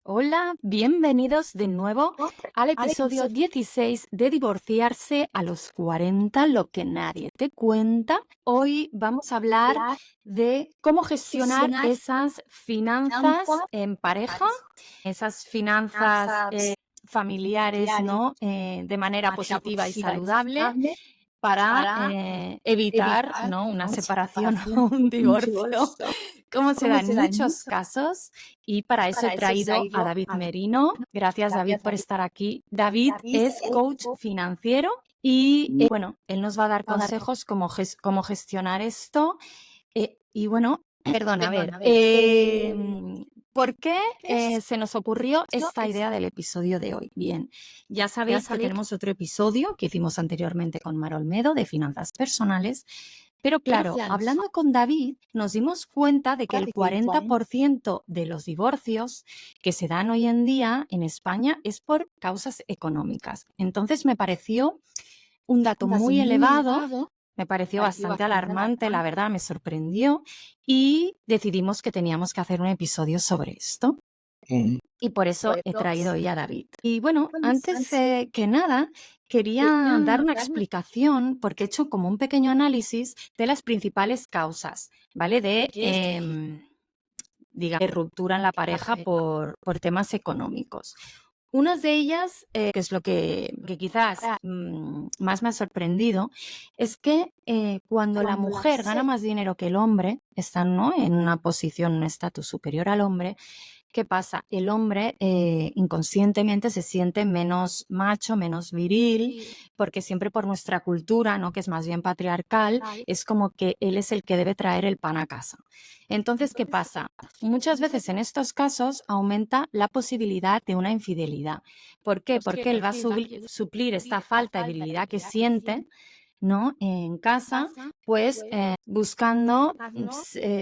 Hola, bienvenidos de nuevo al episodio Episodio 16 de Divorciarse a los 40, lo que nadie te cuenta. Hoy vamos a hablar de cómo gestionar esas finanzas en pareja, esas finanzas familiares, ¿no? De manera positiva y saludable para evitar, ¿no? Una separación o un divorcio, como se da en muchos casos. Y para eso he traído a David Merino. Gracias, David, por estar aquí. David es coach financiero y, bueno, él nos va a dar consejos cómo gestionar esto. Y bueno, perdón, a ver, ¿por qué se nos ocurrió esta idea del episodio de hoy? Bien, ya sabéis que tenemos otro episodio que hicimos anteriormente con Mar Olmedo de finanzas personales, pero claro, hablando con David nos dimos cuenta de que el 40% de los divorcios que se dan hoy en día en España es por causas económicas. Entonces me pareció un dato muy elevado, me pareció bastante alarmante, la verdad, me sorprendió y decidimos que teníamos que hacer un episodio sobre esto. Y por eso he traído hoy a David. Y bueno, antes que nada, quería dar una explicación porque he hecho como un pequeño análisis de las principales causas, ¿vale? De digamos, de ruptura en la pareja por temas económicos. Una de ellas, que es lo que quizás más me ha sorprendido, es que cuando la mujer gana más dinero que el hombre, están, ¿no?, en una posición, un estatus superior al hombre, ¿qué pasa? El hombre inconscientemente se siente menos macho, menos viril, porque siempre por nuestra cultura, ¿no?, que es más bien patriarcal, es como que él es el que debe traer el pan a casa. Entonces, ¿qué pasa? Muchas veces en estos casos aumenta la posibilidad de una infidelidad. ¿Por qué? Porque él va a suplir esta falta de virilidad que siente, ¿no?, en casa, pues buscando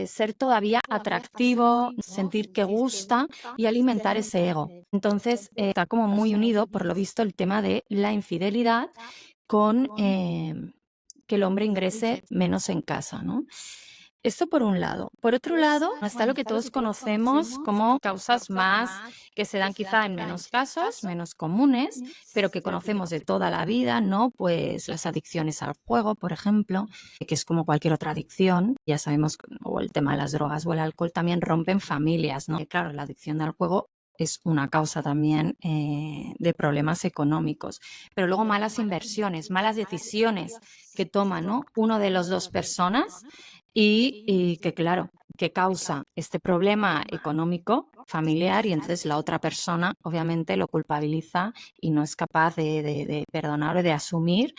ser todavía atractivo, sentir que gusta y alimentar ese ego. Entonces, está como muy unido, por lo visto, el tema de la infidelidad con que el hombre ingrese menos en casa, ¿no? Esto por un lado. Por otro lado, está lo que todos conocemos como causas más que se dan quizá en menos casos, menos comunes, pero que conocemos de toda la vida, ¿no? Pues las adicciones al juego, por ejemplo, que es como cualquier otra adicción, ya sabemos, o el tema de las drogas o el alcohol también rompen familias, ¿no? Que claro, la adicción al juego es una causa también de problemas económicos, pero luego malas inversiones, malas decisiones que toma, ¿no?, uno de las dos personas y que claro, que causa este problema económico familiar y entonces la otra persona obviamente lo culpabiliza y no es capaz de perdonar o de asumir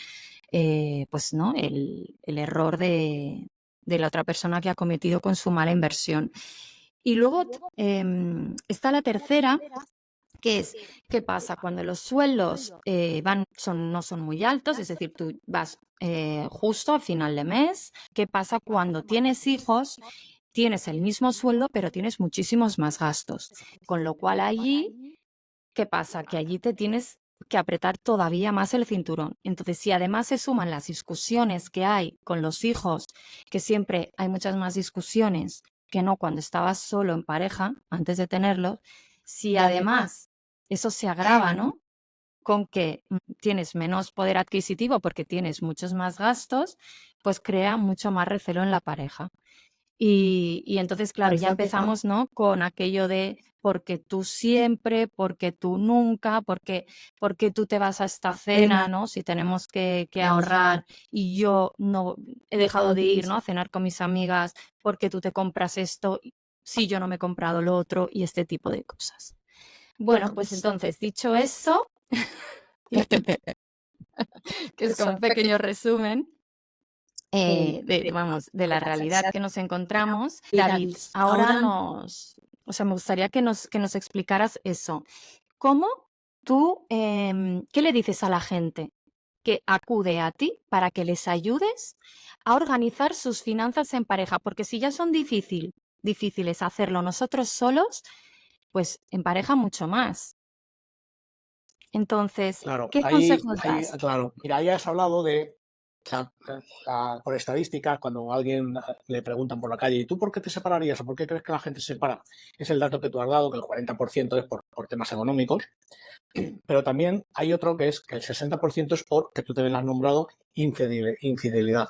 pues, ¿no?, el error de la otra persona que ha cometido con su mala inversión. Y luego está la tercera, que es, ¿qué pasa? Cuando los sueldos no son muy altos, es decir, tú vas justo al final de mes. ¿Qué pasa cuando tienes hijos? Tienes el mismo sueldo, pero tienes muchísimos más gastos. Con lo cual allí, ¿qué pasa? Que allí te tienes que apretar todavía más el cinturón. Entonces, si además se suman las discusiones que hay con los hijos, que siempre hay muchas más discusiones que no cuando estabas solo en pareja, antes de tenerlo, si además eso se agrava, ¿no?, con que tienes menos poder adquisitivo porque tienes muchos más gastos, pues crea mucho más recelo en la pareja. Y entonces, claro, ya empezamos, ¿no?, con aquello de porque tú siempre, porque tú nunca, porque tú te vas a esta cena, ¿no?, si tenemos que ahorrar y yo no he dejado de ir, ¿no?, a cenar con mis amigas porque tú te compras esto, si yo no me he comprado lo otro y este tipo de cosas. Bueno, pues entonces, dicho eso, que es como un pequeño resumen de la realidad que nos encontramos, David, ahora o sea, me gustaría que nos explicaras eso. ¿Cómo tú, qué le dices a la gente que acude a ti para que les ayudes a organizar sus finanzas en pareja? Porque si ya son difíciles hacerlo nosotros solos, pues en pareja mucho más. Entonces, Claro, ¿qué consejos das? claro, mira, ahí has hablado de sea, por estadística, cuando a alguien le preguntan por la calle, ¿y tú por qué te separarías o por qué crees que la gente se separa? Es el dato que tú has dado, que el 40% es por temas económicos, pero también hay otro que es que el 60% es por, que tú te lo has nombrado, infidelidad.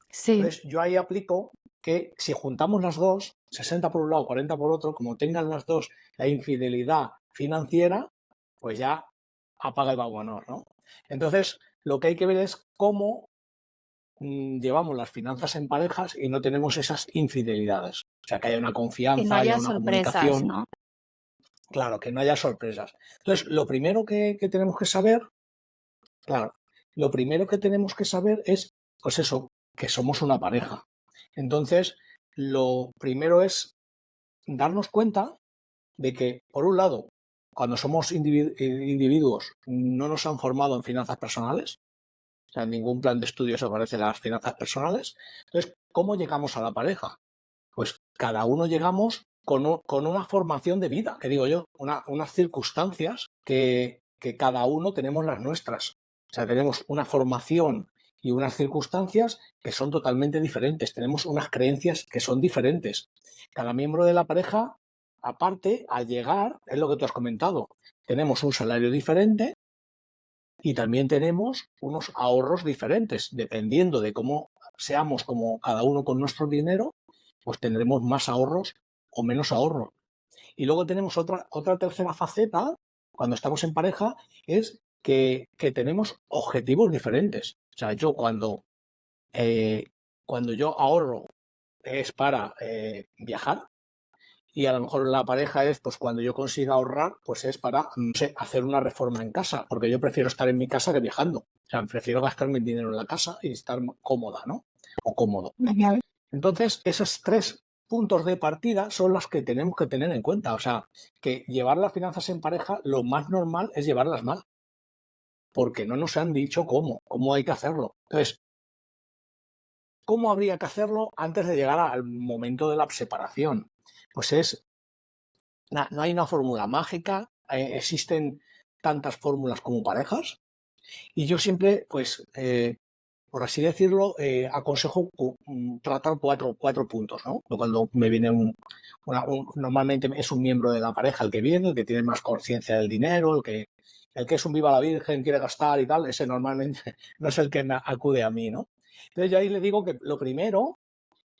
Sí, Entonces, yo ahí aplico que si juntamos las dos, 60 por un lado, 40 por otro, como tengan las dos la infidelidad financiera, pues ya apaga el vagonor, ¿no? Entonces, lo que hay que ver es cómo llevamos las finanzas en parejas y no tenemos esas infidelidades. O sea, que haya una que no confianza, haya haya una sorpresas, comunicación, ¿no? claro, que no haya sorpresas. Entonces, lo primero que tenemos que saber, claro, lo primero que tenemos que saber es, pues eso, que somos una pareja. Entonces, lo primero es darnos cuenta de que, por un lado, cuando somos individuos, no nos han formado en finanzas personales, o sea, en ningún plan de estudios aparecen las finanzas personales. Entonces, ¿cómo llegamos a la pareja? Pues cada uno llegamos con una formación de vida, que digo yo, unas circunstancias que cada uno tenemos las nuestras. O sea, tenemos una formación y unas circunstancias que son totalmente diferentes. Tenemos unas creencias que son diferentes. Cada miembro de la pareja, aparte, al llegar, es lo que tú has comentado, tenemos un salario diferente y también tenemos unos ahorros diferentes. Dependiendo de cómo seamos como cada uno con nuestro dinero, pues tendremos más ahorros o menos ahorros. Y luego tenemos otra tercera faceta, cuando estamos en pareja, es que tenemos objetivos diferentes. O sea, yo cuando yo ahorro es para viajar, y a lo mejor la pareja es, pues cuando yo consiga ahorrar, pues es para, no sé, hacer una reforma en casa, porque yo prefiero estar en mi casa que viajando. O sea, prefiero gastarme el dinero en la casa y estar cómoda, ¿no? O cómodo. Ujú. Entonces, esos tres puntos de partida son los que tenemos que tener en cuenta. O sea, que llevar las finanzas en pareja, lo más normal es llevarlas mal, porque no nos han dicho cómo hay que hacerlo. Entonces, ¿cómo habría que hacerlo antes de llegar al momento de la separación? Pues no hay una fórmula mágica, existen tantas fórmulas como parejas, y yo siempre, pues, por así decirlo, aconsejo tratar cuatro puntos, ¿no? Cuando me viene normalmente es un miembro de la pareja el que viene, el que tiene más conciencia del dinero, el que es un viva la virgen, quiere gastar y tal, ese normalmente no es el que acude a mí, ¿no? Entonces yo ahí le digo que lo primero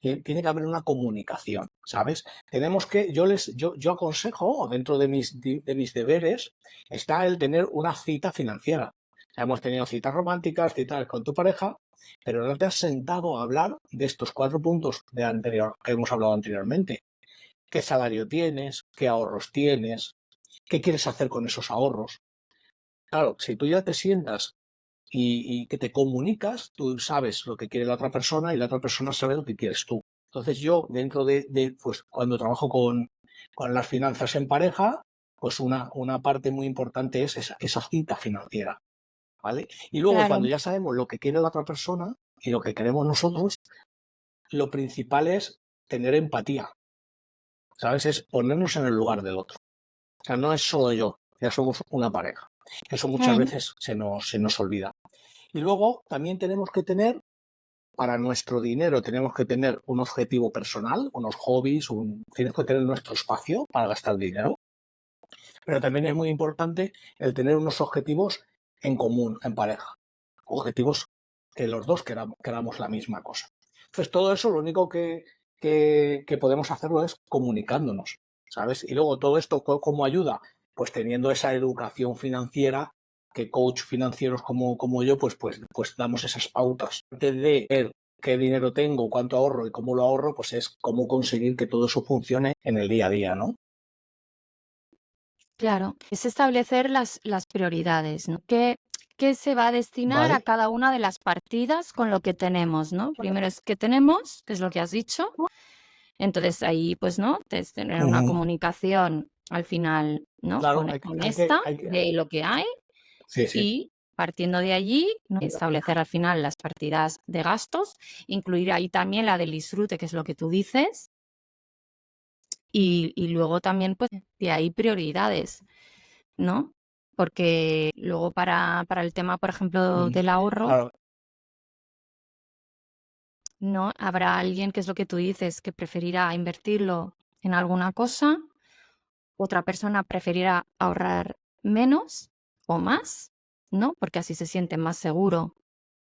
tiene que haber una comunicación, ¿sabes? Tenemos que, yo aconsejo, dentro de mis deberes, está el tener una cita financiera. O sea, hemos tenido citas románticas, citas con tu pareja, pero no te has sentado a hablar de estos 4 puntos que hemos hablado anteriormente. ¿Qué salario tienes? ¿Qué ahorros tienes? ¿Qué quieres hacer con esos ahorros? Claro, si tú ya te sientas y que te comunicas, tú sabes lo que quiere la otra persona y la otra persona sabe lo que quieres tú. Entonces yo, dentro pues cuando trabajo con las finanzas en pareja, pues una parte muy importante es esa cita financiera, ¿vale? Y luego Claro, cuando ya sabemos lo que quiere la otra persona y lo que queremos nosotros, lo principal es tener empatía, ¿sabes? Es ponernos en el lugar del otro. O sea, no es solo yo, ya somos una pareja. Eso muchas ujú, veces se nos olvida. Y luego también tenemos que tener, para nuestro dinero, tenemos que tener un objetivo personal, unos hobbies, tienes que tener nuestro espacio para gastar dinero. Pero también es muy importante el tener unos objetivos en común, en pareja. Objetivos que los dos queramos la misma cosa. Entonces, todo eso lo único que podemos hacerlo es comunicándonos, ¿sabes? Y luego todo esto, ¿cómo ayuda? Pues teniendo esa educación financiera que coach financieros como yo, pues damos esas pautas. Antes de ver qué dinero tengo, cuánto ahorro y cómo lo ahorro, pues es cómo conseguir que todo eso funcione en el día a día, ¿no? claro. Es establecer las prioridades, ¿no? ¿Qué se va a destinar a ¿Vale? cada una de las partidas con lo que tenemos, ¿no? Primero es qué tenemos, que es lo que has dicho. Entonces ahí, pues, ¿no? Es tener una Ujú. comunicación al final, ¿no? Claro, Honesta de lo que hay sí, sí. y partiendo de allí, ¿no? Establecer al final las partidas de gastos, incluir ahí también la del disfrute, que es lo que tú dices, y luego también, pues, de ahí prioridades, ¿no? Porque luego para el tema, por ejemplo, Mm. del ahorro, Claro, ¿no? Habrá alguien, que es lo que tú dices, que preferirá invertirlo en alguna cosa, otra persona preferirá ahorrar menos o más, ¿no? Porque así se siente más seguro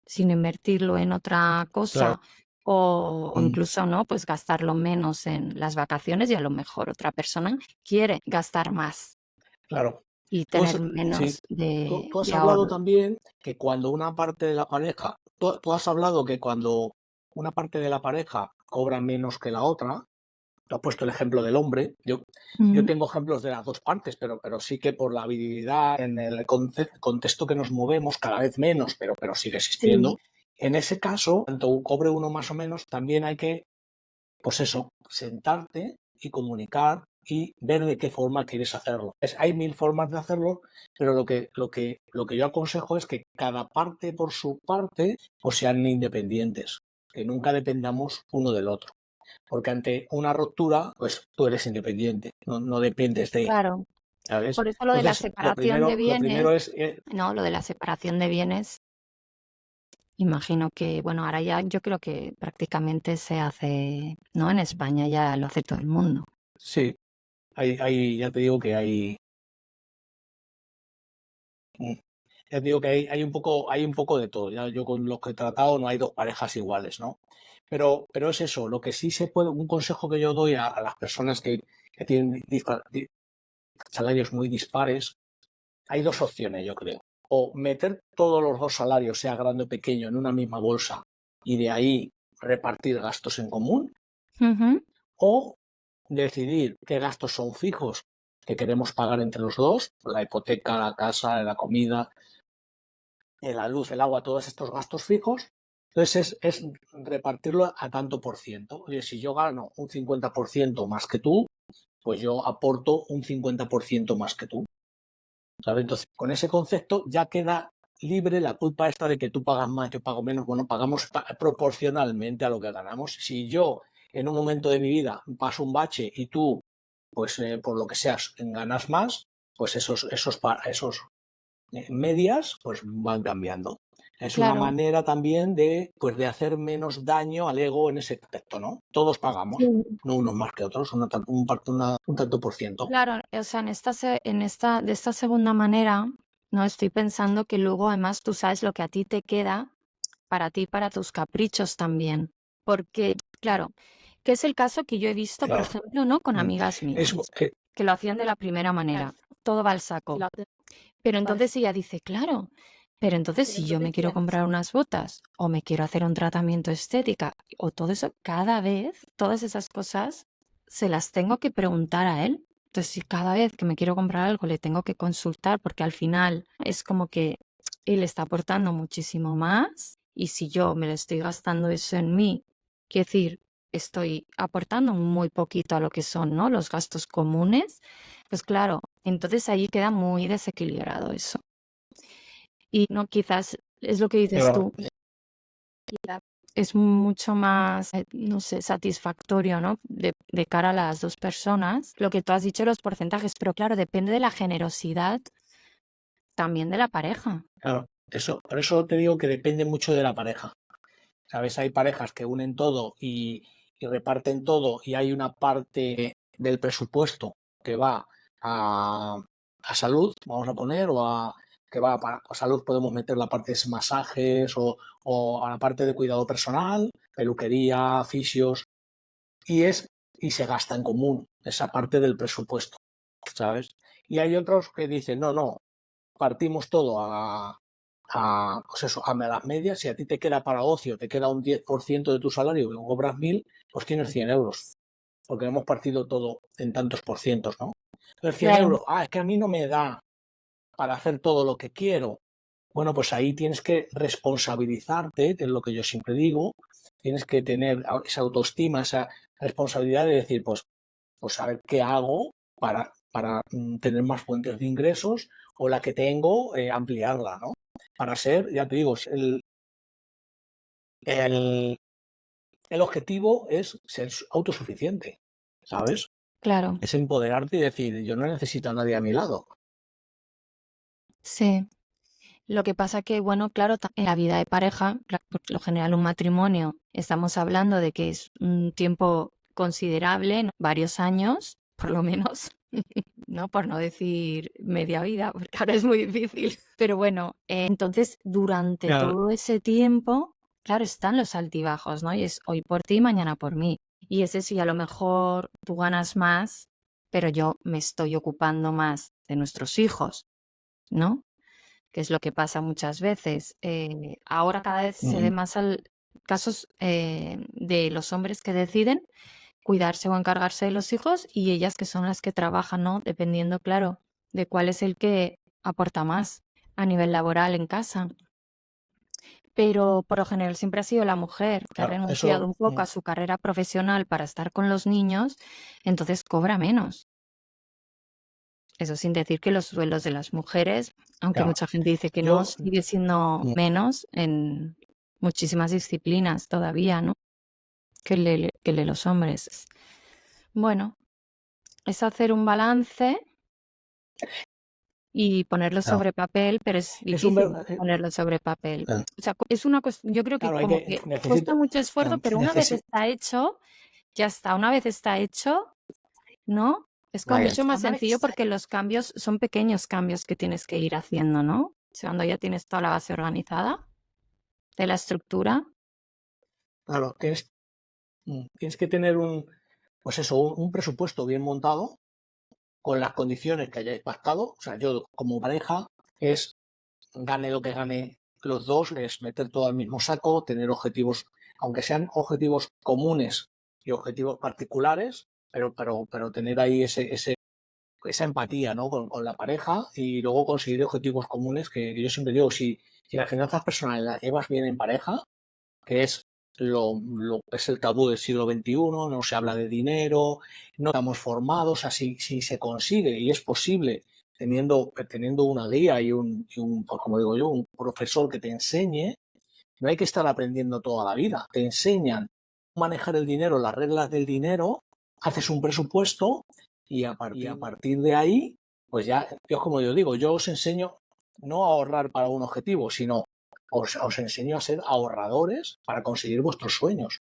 sin invertirlo en otra Claro. cosa o incluso, ¿no? Pues gastarlo menos en las vacaciones y a lo mejor otra persona quiere gastar más Claro. y Tú tener has, sí, menos tú has de hablado ahorro. también que cuando una parte de la pareja, tú has hablado que cuando una parte de la pareja cobra menos que la otra, tú has puesto el ejemplo del hombre, yo Mm, tengo ejemplos de las dos partes, pero sí que por la habilidad, en el contexto que nos movemos, cada vez menos, pero sigue existiendo. sí, En ese caso, tanto cobre uno más o menos, también hay que, pues eso, sentarte y comunicar y ver de qué forma quieres hacerlo. Hay mil formas de hacerlo, pero lo que yo aconsejo es que cada parte por su parte pues sean independientes, que nunca dependamos uno del otro. Porque ante una ruptura, pues tú eres independiente, no dependes de, claro. ¿sabes? Por eso lo de la Entonces, lo separación de primero, lo bienes, primero es, no, lo de la separación de bienes, imagino que, bueno, ahora ya yo creo que prácticamente se hace, ¿no? En España ya lo hace todo el mundo. sí, ya te digo que mm, ya te digo que hay un poco de todo. Ya yo con los que he tratado no hay dos parejas iguales, ¿no? Pero es eso, lo que sí se puede, un consejo que yo doy a las personas que tienen salarios muy dispares, hay dos opciones, yo creo. O meter todos los dos salarios, sea grande o pequeño, en una misma bolsa y de ahí repartir gastos en común, Ujú, o decidir qué gastos son fijos que queremos pagar entre los dos, la hipoteca, la casa, la comida, la luz, el agua, todos estos gastos fijos. Entonces es repartirlo a tanto por ciento. Oye, si yo gano un 50% más que tú, pues yo aporto un 50% más que tú. ¿Sabes? Entonces, con ese concepto ya queda libre la culpa esta de que tú pagas más, yo pago menos. Bueno, pagamos proporcionalmente a lo que ganamos. Si yo en un momento de mi vida paso un bache y tú, pues por lo que seas, ganas más, pues esos medias pues van cambiando. Es una claro. manera también de hacer menos daño al ego en ese aspecto, ¿no? Todos pagamos, Sí. no unos más que otros, un tanto por ciento. Claro, o sea, de esta segunda manera, no estoy pensando que luego además tú sabes lo que a ti te queda para ti, para tus caprichos también. Porque, claro, que es el caso que yo he visto, por Claro. ejemplo, ¿no? Con Mm. amigas Es, mías, que lo hacían de la primera manera. Todo va al saco. Pero entonces ella dice, claro, pero entonces si yo me quiero comprar unas botas o me quiero hacer un tratamiento estética o todo eso, cada vez, todas esas cosas se las tengo que preguntar a él. Entonces, si cada vez que me quiero comprar algo le tengo que consultar, porque al final es como que él está aportando muchísimo más y si yo me lo estoy gastando eso en mí, quiero decir, estoy aportando muy poquito a lo que son, ¿no? Los gastos comunes, pues claro, entonces ahí queda muy desequilibrado eso. Y no, quizás es lo que dices claro, tú, es mucho más, no sé, satisfactorio, ¿no? De cara a las dos personas. Lo que tú has dicho, los porcentajes, pero claro, depende de la generosidad también de la pareja. claro. Por eso te digo que depende mucho de la pareja. ¿Sabes? Hay parejas que unen todo y reparten todo y hay una parte del presupuesto que va a salud, vamos a poner, que va para a salud, podemos meter la parte de masajes o a la parte de cuidado personal, peluquería, fisios, y se gasta en común esa parte del presupuesto, ¿sabes? Y hay otros que dicen, no, no, partimos todo pues eso, a las medias. Si a ti te queda para ocio, te queda un 10% de tu salario y lo cobras 1.000, pues tienes 100 euros, porque hemos partido todo en tantos por cientos, ¿no? Entonces 100 Claro, euros, es que a mí no me da para hacer todo lo que quiero. Bueno, pues ahí tienes que responsabilizarte, que es lo que yo siempre digo, tienes que tener esa autoestima, esa responsabilidad de decir, pues a ver qué hago para tener más fuentes de ingresos o la que tengo, ampliarla, ¿no? Para ser, ya te digo, el, el objetivo es ser autosuficiente, ¿sabes? claro, Es empoderarte y decir, yo no necesito a nadie a mi lado. sí. Lo que pasa que, bueno, claro, en la vida de pareja, por lo general un matrimonio, estamos hablando de que es un tiempo considerable, ¿no? Varios años, por lo menos, ¿no? Por no decir media vida, porque ahora es muy difícil. Pero bueno, entonces durante Claro, todo ese tiempo, claro, están los altibajos, ¿no? Y es hoy por ti, mañana por mí. Y ese sí, a lo mejor tú ganas más, pero yo me estoy ocupando más de nuestros hijos, ¿no? Que es lo que pasa muchas veces. Ahora cada vez se ve más casos de los hombres que deciden cuidarse o encargarse de los hijos y ellas que son las que trabajan, ¿no? Dependiendo, claro, de cuál es el que aporta más a nivel laboral en casa. Pero por lo general siempre ha sido la mujer que ha claro, renunciado eso, un poco a su carrera profesional para estar con los niños, entonces cobra menos. Eso sin decir que los sueldos de las mujeres, aunque claro. mucha gente dice que no, Yo, sigue siendo menos en muchísimas disciplinas todavía, ¿no? Que el de los hombres. Bueno, es hacer un balance y ponerlo claro, sobre papel, pero es es un, difícil ponerlo sobre papel. claro, O sea, es una cuestión, yo creo que claro, hay como que, que cuesta necesita, mucho esfuerzo, pero una vez está hecho, ya está. Una vez está hecho, ¿no? Es como mucho más sencillo porque los cambios son pequeños cambios que tienes que ir haciendo, ¿no? O sea, cuando ya tienes toda la base organizada de la estructura. claro, tienes que tener pues eso, un presupuesto bien montado con las condiciones que hayáis pactado. O sea, yo como pareja es gane lo que gane los dos, es meter todo al mismo saco, tener objetivos, aunque sean objetivos comunes y objetivos particulares, pero tener ahí esa empatía, ¿no? Con la pareja y luego conseguir objetivos comunes que yo siempre digo, si las finanzas personales las llevas bien en pareja, que es es el tabú del siglo XXI, no se habla de dinero, no estamos formados, así si se consigue y es posible teniendo una guía y pues como digo yo, un profesor que te enseñe, no hay que estar aprendiendo toda la vida, te enseñan a manejar el dinero, las reglas del dinero, haces un presupuesto y a partir de ahí, pues ya, yo como yo digo, yo os enseño no a ahorrar para un objetivo, sino os enseño a ser ahorradores para conseguir vuestros sueños.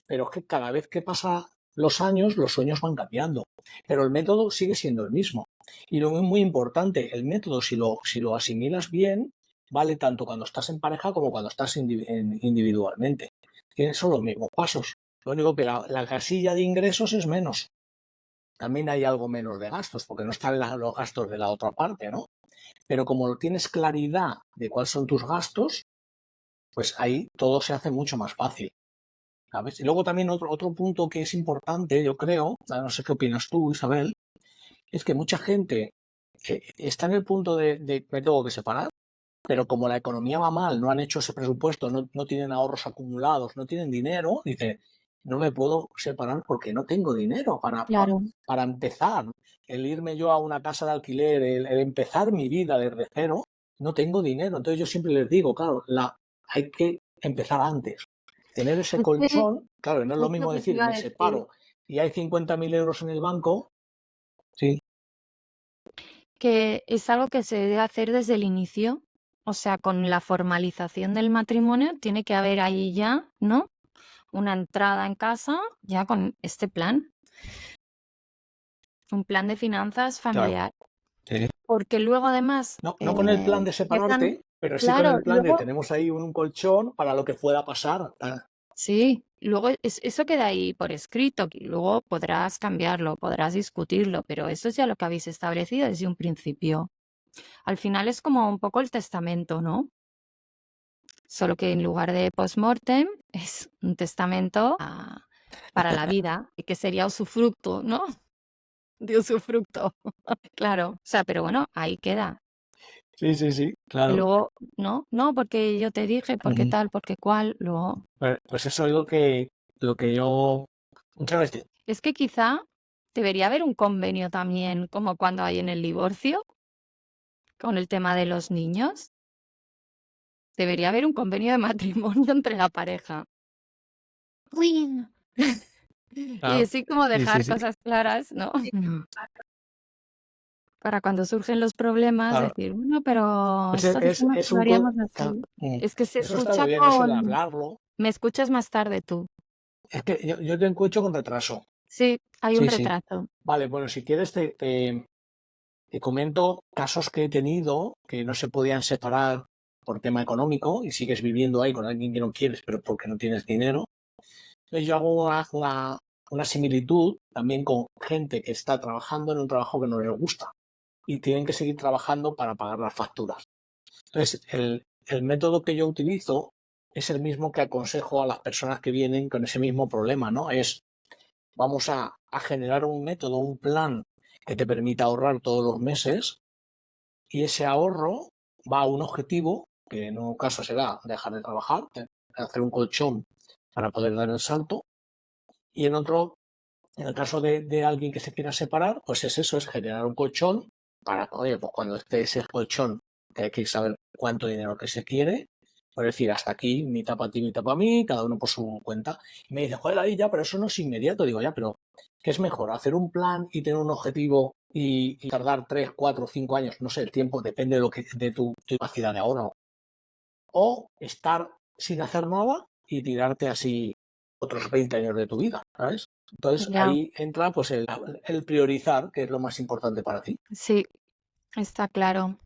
Pero es que cada vez que pasa los sueños van cambiando. Pero el método sigue siendo el mismo. Y lo muy importante, el método, si lo asimilas bien, vale tanto cuando estás en pareja como cuando estás individualmente. Son los mismos pasos. Lo único que la casilla de ingresos es menos. También hay algo menos de gastos, porque no están los gastos de la otra parte, ¿no? Pero como tienes claridad de cuáles son tus gastos, pues ahí todo se hace mucho más fácil, ¿sabes? Y luego también otro punto que es importante, yo creo, no sé qué opinas tú, Isabel, es que mucha gente está en el punto de me tengo que separar, pero como la economía va mal, no han hecho ese presupuesto, no tienen ahorros acumulados, no tienen dinero, dice, no me puedo separar porque no tengo dinero Claro. para empezar. El irme yo a una casa de alquiler, el empezar mi vida desde cero, no tengo dinero. Entonces yo siempre les digo, claro, hay que empezar antes. Tener ese Es que colchón, claro, no es lo es lo mismo que te decir, iba a me decir, separo y hay 50.000 euros en el banco, sí, que es algo que se debe hacer desde el inicio. O sea, con la formalización del matrimonio tiene que haber ahí ya, ¿no? Una entrada en casa ya con este plan, un plan de finanzas claro. familiar. Sí. Porque luego además No con el plan de empiezan, separarte, pero sí con claro, el plan de luego, tenemos ahí un colchón para lo que pueda pasar. sí, luego eso queda ahí por escrito, que luego podrás cambiarlo, podrás discutirlo, pero eso es ya lo que habéis establecido desde un principio. Al final es como un poco el testamento, ¿no? Solo que en lugar de post-mortem es un testamento para la vida, y que sería usufructo, ¿no? De usufructo. Claro, o sea, pero bueno, ahí queda. Sí, sí, sí, Y claro. luego, no, no, porque yo te dije, porque Ujú. tal, porque cual, luego. Pues eso es lo que yo muchas veces. Es que quizá debería haber un convenio también, como cuando hay en el divorcio, con el tema de los niños. Debería haber un convenio de matrimonio entre la pareja. ¡Uin! Y Claro. así como Sí, sí, dejar sí. cosas claras, ¿no? para cuando surgen los problemas Claro. decir, bueno, pero Pues esto dijimos es que lo un... haríamos así. Es que se Eso está muy escucha bien, eso de con... hablarlo. Me escuchas más tarde tú. Es que yo te escucho con retraso. Sí, hay un Sí, sí. retraso. Vale, bueno, si quieres te comento casos que he tenido que no se podían separar por tema económico y sigues viviendo ahí con alguien que no quieres, pero porque no tienes dinero. Entonces yo hago una similitud también con gente que está trabajando en un trabajo que no les gusta y tienen que seguir trabajando para pagar las facturas. Entonces, el método que yo utilizo es el mismo que aconsejo a las personas que vienen con ese mismo problema, ¿no? Vamos a generar un método, un plan que te permita ahorrar todos los meses y ese ahorro va a un objetivo, que en un caso será dejar de trabajar, hacer un colchón para poder dar el salto, y en otro, en el caso de alguien que se quiera separar, pues es eso, es generar un colchón para, oye, pues cuando esté ese colchón, que hay que saber cuánto dinero que se quiere, por decir, hasta aquí, mitad para ti, mitad para mí, cada uno por su cuenta. Y me dice, joder, ahí ya, pero eso no es inmediato. Digo, ya, pero ¿qué es mejor? ¿Hacer un plan y tener un objetivo y tardar 3 4 5 años? No sé, el tiempo depende de tu capacidad de ahorro. O estar sin hacer nada y tirarte así otros 20 años de tu vida, ¿sabes? Entonces Ya, ahí entra pues el priorizar, que es lo más importante para ti. sí, está claro.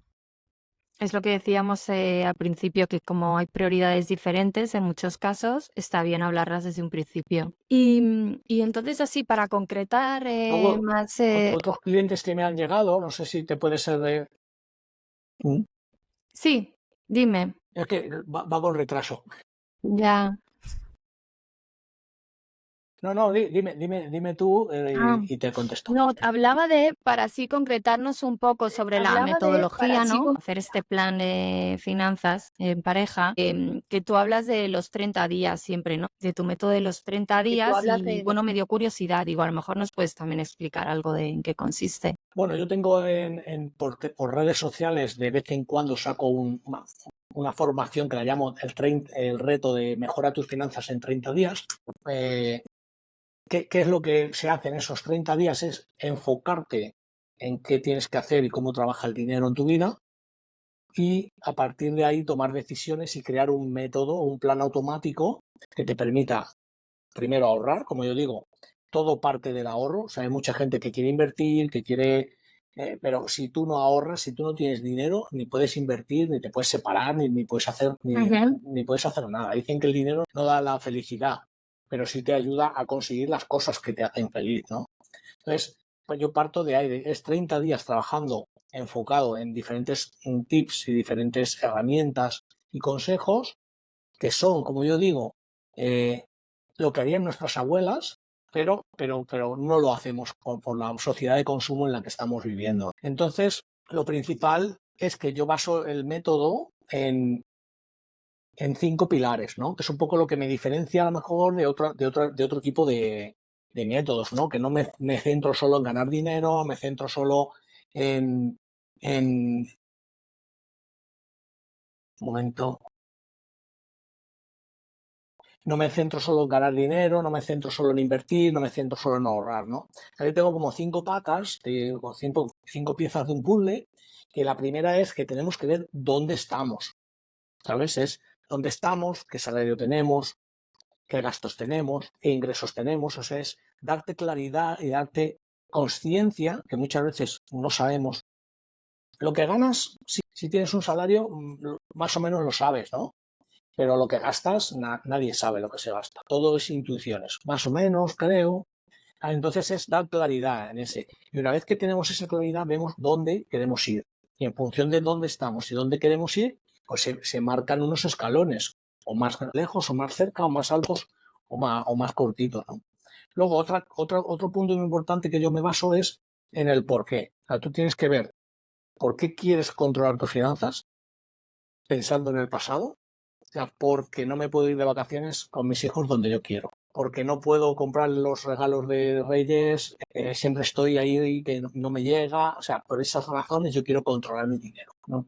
Es lo que decíamos al principio, que como hay prioridades diferentes en muchos casos, está bien hablarlas desde un principio. Y entonces así, para concretar Luego, más... otros clientes que me han llegado, no sé si te puede ser de... sí, dime. Es que va con retraso. Ya. No, no, dime tú Ah, y te contesto. no, hablaba de, para así concretarnos un poco sobre la metodología, ¿no? Hacer este plan de finanzas en pareja, que tú hablas de los 30 días siempre, ¿no? De tu método de los 30 días y, bueno, me dio curiosidad, digo, a lo mejor nos puedes también explicar algo de en qué consiste. Bueno, yo tengo por redes sociales de vez en cuando saco una formación que la llamo el reto de mejora tus finanzas en 30 días. Eh, ¿Qué es lo que se hace en esos 30 días? Es enfocarte en qué tienes que hacer y cómo trabaja el dinero en tu vida y a partir de ahí tomar decisiones y crear un método, un plan automático que te permita primero ahorrar, como yo digo, todo parte del ahorro. O sea, hay mucha gente que quiere invertir, que quiere, pero si tú no ahorras, si tú no tienes dinero, ni puedes invertir, ni te puedes separar, ni puedes hacer, Ujú. ni puedes hacer nada. Dicen que el dinero no da la felicidad, pero sí te ayuda a conseguir las cosas que te hacen feliz, ¿no? Entonces, pues yo parto de ahí, es 30 días trabajando enfocado en diferentes tips y diferentes herramientas y consejos que son, como yo digo, eh, lo que harían nuestras abuelas, pero no lo hacemos por la sociedad de consumo en la que estamos viviendo. Entonces, lo principal es que yo baso el método en 5 pilares, ¿no? Que es un poco lo que me diferencia a lo mejor de otro tipo de métodos, ¿no? Que no me centro solo en ganar dinero, me centro solo en, en un momento, no me centro solo en ganar dinero, no me centro solo en invertir, no me centro solo en ahorrar, ¿no? Yo tengo como 5 patas, cinco piezas de un puzzle, que la primera es que tenemos que ver dónde estamos, ¿sabes? Es dónde estamos, qué salario tenemos, qué gastos tenemos, qué ingresos tenemos, o sea, es darte claridad y darte conciencia, que muchas veces no sabemos. Lo que ganas, si tienes un salario, más o menos lo sabes, ¿no? Pero lo que gastas, nadie sabe lo que se gasta. Todo es intuiciones, más o menos, creo. Entonces es dar claridad en ese. Y una vez que tenemos esa claridad, vemos dónde queremos ir. Y en función de dónde estamos y dónde queremos ir, pues se marcan unos escalones, o más lejos, o más cerca, o más altos, o más cortitos, ¿no? Luego, otro punto muy importante que yo me baso es en el por qué. O sea, tú tienes que ver por qué quieres controlar tus finanzas, pensando en el pasado. O sea, porque no me puedo ir de vacaciones con mis hijos donde yo quiero. Porque no puedo comprar los regalos de Reyes, siempre estoy ahí que no me llega. O sea, por esas razones yo quiero controlar mi dinero. No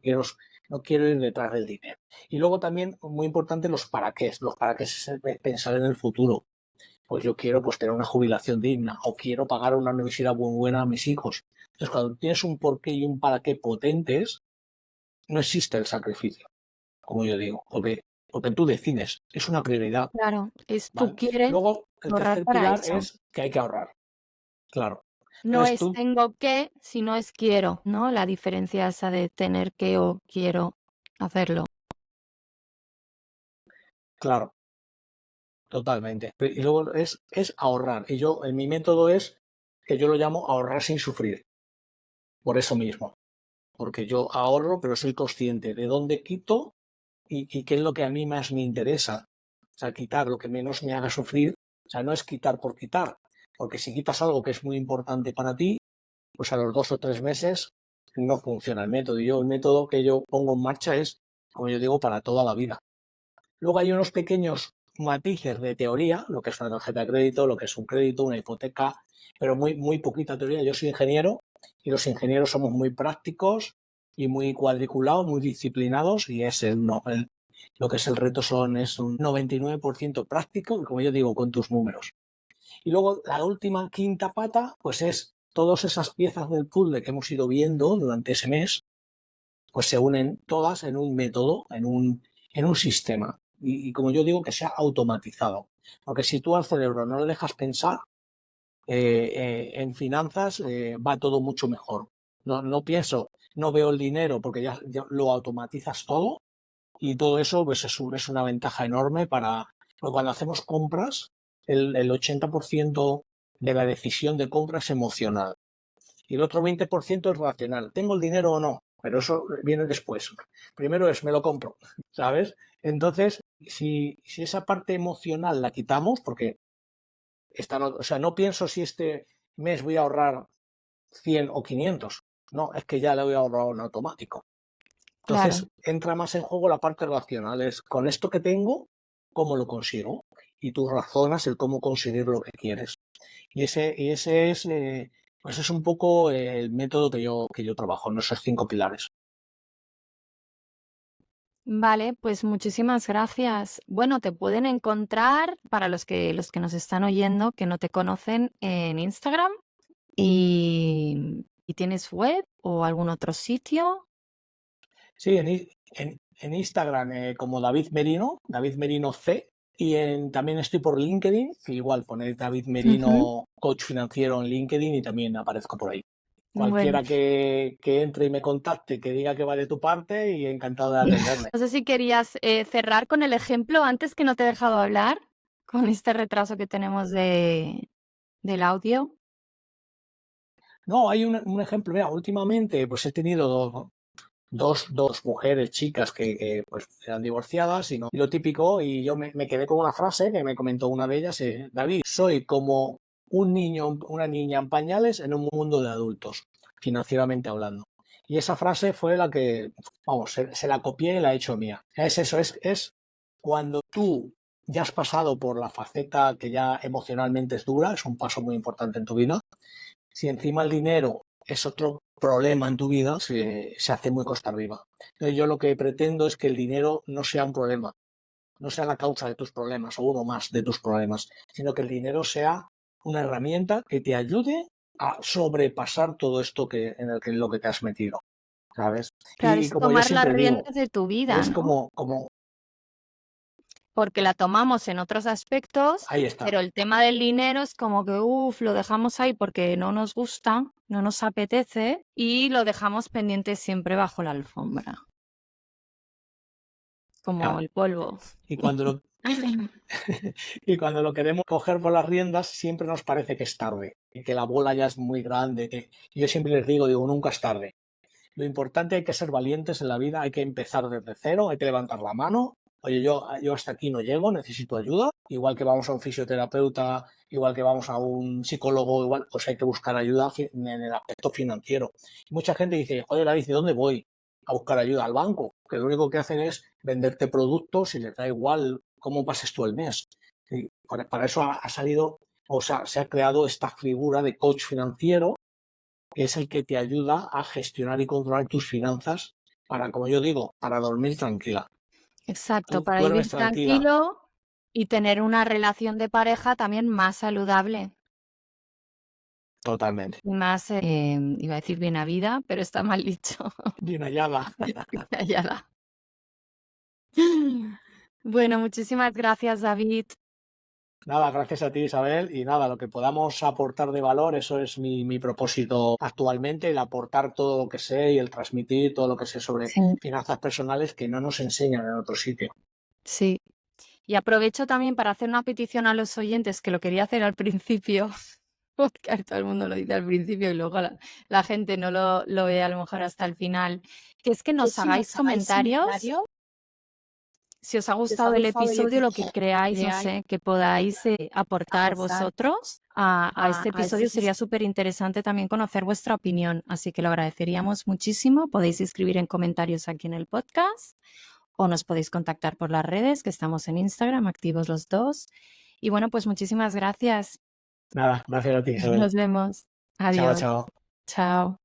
quiero ir detrás del dinero. Y luego también, muy importante, los para qué. Los para qué es pensar en el futuro. Pues yo quiero pues tener una jubilación digna o quiero pagar una universidad muy buena a mis hijos. Entonces, cuando tienes un porqué y un para qué potentes, no existe el sacrificio, como yo digo, porque tú decides, es una prioridad, Claro, es tú ¿vale? quieres Luego, el ahorrar tercer para pilar eso. es que hay que ahorrar, claro. No Entonces es tú, tengo que, sino es quiero, ¿no? La diferencia esa de tener que o quiero hacerlo. claro, totalmente. Y luego es ahorrar. Y yo, en mi método es que yo lo llamo ahorrar sin sufrir, por eso mismo. Porque yo ahorro, pero soy consciente de dónde quito y qué es lo que a mí más me interesa. O sea, quitar lo que menos me haga sufrir. O sea, no es quitar por quitar. Porque si quitas algo que es muy importante para ti, pues a los 2 o 3 meses no funciona el método. Y yo, el método que yo pongo en marcha es, como yo digo, para toda la vida. Luego hay unos pequeños matices de teoría, lo que es una tarjeta de crédito, lo que es un crédito, una hipoteca, pero muy, muy poquita teoría. Yo soy ingeniero y los ingenieros somos muy prácticos y muy cuadriculados, muy disciplinados y es no, lo que es el reto es un 99% práctico, como yo digo, con tus números. Y luego la última quinta pata, pues es todas esas piezas del puzzle que hemos ido viendo durante ese mes, pues se unen todas en un método, en un sistema. Y como yo digo, que sea automatizado. Porque si tú al cerebro no le dejas pensar, en finanzas va todo mucho mejor. No pienso, no veo el dinero porque ya lo automatizas todo y todo eso pues es una ventaja enorme porque cuando hacemos compras, el 80% de la decisión de compra es emocional y el otro 20% es racional. ¿Tengo el dinero o no? Pero eso viene después. Primero es, me lo compro, ¿sabes? Entonces, si esa parte emocional la quitamos, porque o sea, no pienso si este mes voy a ahorrar 100 o 500. No, es que ya le voy a ahorrar en automático. Claro. Entonces, entra más en juego la parte racional. Es con esto que tengo, ¿cómo lo consigo? Y tú razonas el cómo conseguir lo que quieres. Y ese pues es un poco el método que yo trabajo en esos 5 pilares. Vale, pues muchísimas gracias. Bueno, te pueden encontrar para los que nos están oyendo que no te conocen en Instagram y tienes web o algún otro sitio. Sí, en Instagram como David Merino C. Y también estoy por LinkedIn, que igual poner David Ujú. Merino, coach financiero en LinkedIn y también aparezco por ahí. Bueno, Cualquiera que entre y me contacte, que diga que va de tu parte y encantado de atenderle. no sé si querías cerrar con el ejemplo antes que no te he dejado hablar con este retraso que tenemos del audio. No, hay un ejemplo, mira, últimamente pues he tenido dos mujeres, chicas que, pues eran divorciadas y lo típico, y yo me quedé con una frase que me comentó una de ellas, David, soy como un niño, una niña en pañales en un mundo de adultos, financieramente hablando. Y esa frase fue la que, vamos, se la copié y la he hecho mía. Es eso, es cuando tú ya has pasado por la faceta que ya emocionalmente es dura, es un paso muy importante en tu vida, si encima el dinero es otro problema en tu vida, se hace muy costa arriba. Entonces yo lo que pretendo es que el dinero no sea un problema, no sea la causa de tus problemas o uno más de tus problemas, sino que el dinero sea una herramienta que te ayude a sobrepasar todo esto en lo que te has metido, ¿sabes? Claro, Y es como yo tomar las siempre digo, riendas de tu vida, es ¿no? como, Porque la tomamos en otros aspectos, ahí está. pero el tema del dinero es como que, lo dejamos ahí porque no nos gusta, no nos apetece y lo dejamos pendiente siempre bajo la alfombra, como Ya. el polvo. Y cuando lo, y cuando lo queremos coger por las riendas, siempre nos parece que es tarde, y que la bola ya es muy grande. Yo siempre les digo, nunca es tarde. Lo importante hay que ser valientes en la vida, hay que empezar desde cero, hay que levantar la mano. Oye, yo hasta aquí no llego, necesito ayuda. Igual que vamos a un fisioterapeuta, igual que vamos a un psicólogo, igual, pues hay que buscar ayuda en el aspecto financiero. Mucha gente dice, oye, David, ¿de dónde voy? A buscar ayuda al banco, que lo único que hacen es venderte productos y les da igual cómo pases tú el mes. Y para eso ha salido, o sea, se ha creado esta figura de coach financiero que es el que te ayuda a gestionar y controlar tus finanzas para, como yo digo, para dormir tranquila. Exacto, Tú para duermes vivir tranquila. tranquilo y tener una relación de pareja también más saludable. Totalmente. Y más, iba a decir bien habida, pero está mal dicho. Bien hallada. Bien hallada. Bueno, muchísimas gracias, David. Nada, gracias a ti, Isabel, y nada, lo que podamos aportar de valor, eso es mi propósito actualmente, el aportar todo lo que sé y el transmitir todo lo que sé sobre Sí. finanzas personales que no nos enseñan en otro sitio. Sí. Y aprovecho también para hacer una petición a los oyentes, que lo quería hacer al principio, porque todo el mundo lo dice al principio y luego la gente no lo ve a lo mejor hasta el final, que es que nos hagáis comentarios si os ha gustado el episodio, lo que creáis, no sé, que podáis aportar vosotros a este episodio. Sería súper interesante también conocer vuestra opinión, así que lo agradeceríamos muchísimo. Podéis escribir en comentarios aquí en el podcast o nos podéis contactar por las redes, que estamos en Instagram, activos los dos. Y bueno, pues muchísimas gracias. Nada, gracias a ti, Isabel. Nos vemos. Chao, Adiós. chao. Chao.